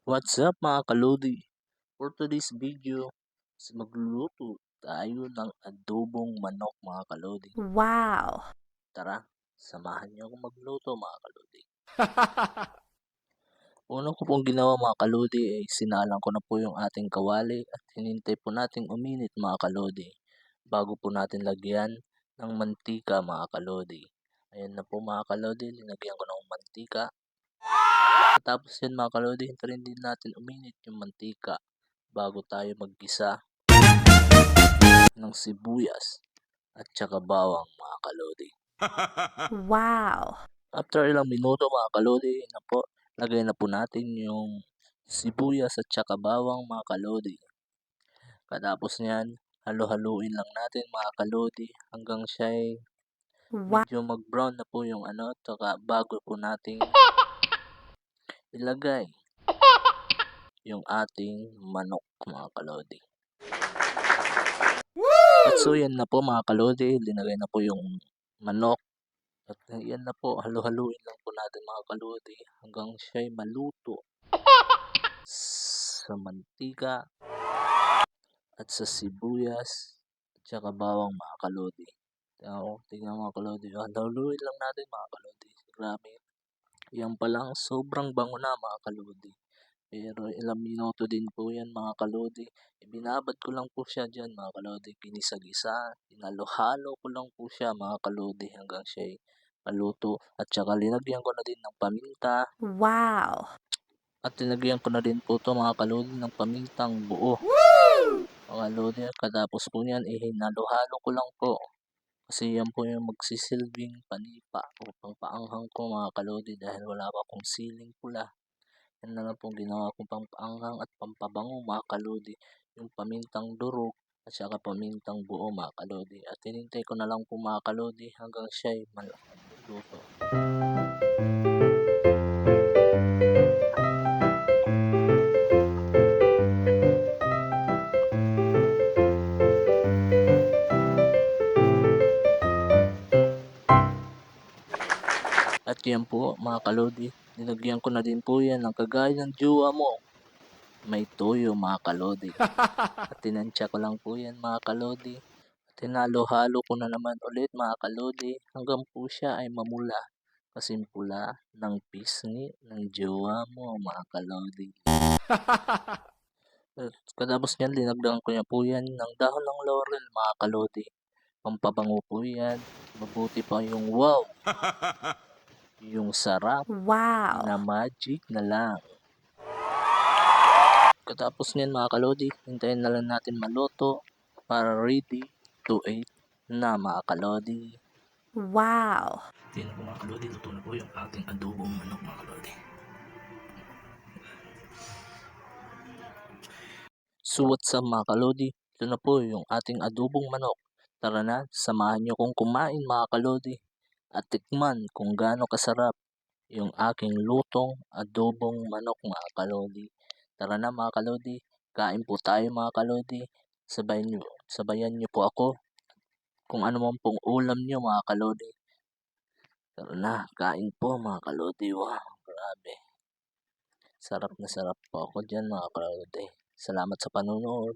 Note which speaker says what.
Speaker 1: What's up mga kalodi? For today's video, magluluto tayo ng adobong manok mga kalodi.
Speaker 2: Wow!
Speaker 1: Tara, samahan niyo akong magluto mga kalodi. Una ko pong ginawa mga kalodi ay sinalang ko na po yung ating kawali at hinintay po nating uminit mga kalodi bago po natin lagyan ng mantika mga kalodi. Ayan na po mga kalodi, linagyan ko ng mantika. Tapos yan mga kalodi, hintayin din natin uminit yung mantika bago tayo maggisa ng sibuyas at saka bawang mga kalodi.
Speaker 2: Wow!
Speaker 1: After ilang minuto mga kalodi, lagay na po natin yung sibuyas at saka bawang mga kalodi. Katapos niyan, halo-haluin lang natin mga kalodi hanggang siya ay medyo mag-brown na po yung saka bago po nating ilagay yung ating manok mga kalodi. At so yan na po mga kalodi, linagay na po yung manok. At yan na po, halo-haluin lang po natin mga kalodi hanggang siya ay maluto sa mantika at sa sibuyas at saka bawang mga kalodi. Tingnan mga kalodi, halo-haluin lang natin mga kalodi. Grabe, yan pa lang sobrang bango na mga kalodi. Pero ilang minuto din po yan mga kalodi. Ibinabad ko lang po siya dyan mga kalodi. Ginisa-gisa, hinalo-halo ko lang po siya mga kalodi hanggang siya ay maluto. At saka linagyan ko na din ng paminta.
Speaker 2: Wow!
Speaker 1: At linagyan ko na din po to mga kalodi ng pamintang buo. Mga kalodi, katapos po niyan, hinalo-halo ko lang po. Kasi yan po yung magsisilbing panipa o pangpaanghang ko mga kalodi dahil wala pa akong siling pula. Yan na lang pong ginawa kong pampaanghang at pampabango mga kalodi, yung pamintang durog at saka pamintang buo mga kalodi. At hinintay ko na lang po mga kalodi hanggang siya ay maluto. At yan po mga kalodi, nilagyan ko na din po yan ng kagaya ng jowa mo. May toyo mga kalodi. At tinansya ko lang po yan mga kalodi. At hinalo-halo ko na naman ulit mga kalodi hanggang po siya ay mamula. Kasing pula ng pisngi ng jowa mo mga kalodi. At katapos niyan, dinagdagan ko niya po yan ng dahon ng laurel mga kalodi. Pampabango po yan. Mabuti pa yung wow. Yung sarap na
Speaker 2: Wow!
Speaker 1: magic na lang. Katapos niyan mga kalodi, hintayin na lang natin maluto para ready to eat na mga kalodi.
Speaker 2: Wow!
Speaker 1: Tingnan po mga kalodi, luto na po yung ating adobong manok mga kalodi. So what's up mga kalodi, ito na po yung ating adobong manok. Tara na, samahan nyo kong kumain mga kalodi at tikman kung gaano kasarap yung aking lutong adobong manok mga kalodi. Tara na mga kalodi, kain po tayo mga kalodi. Sabayan nyo po ako kung ano man pong ulam nyo mga kalodi. Tara na, kain po mga kalodi. Wow, grabe. Sarap na sarap po ako dyan mga kalodi. Salamat sa panonood.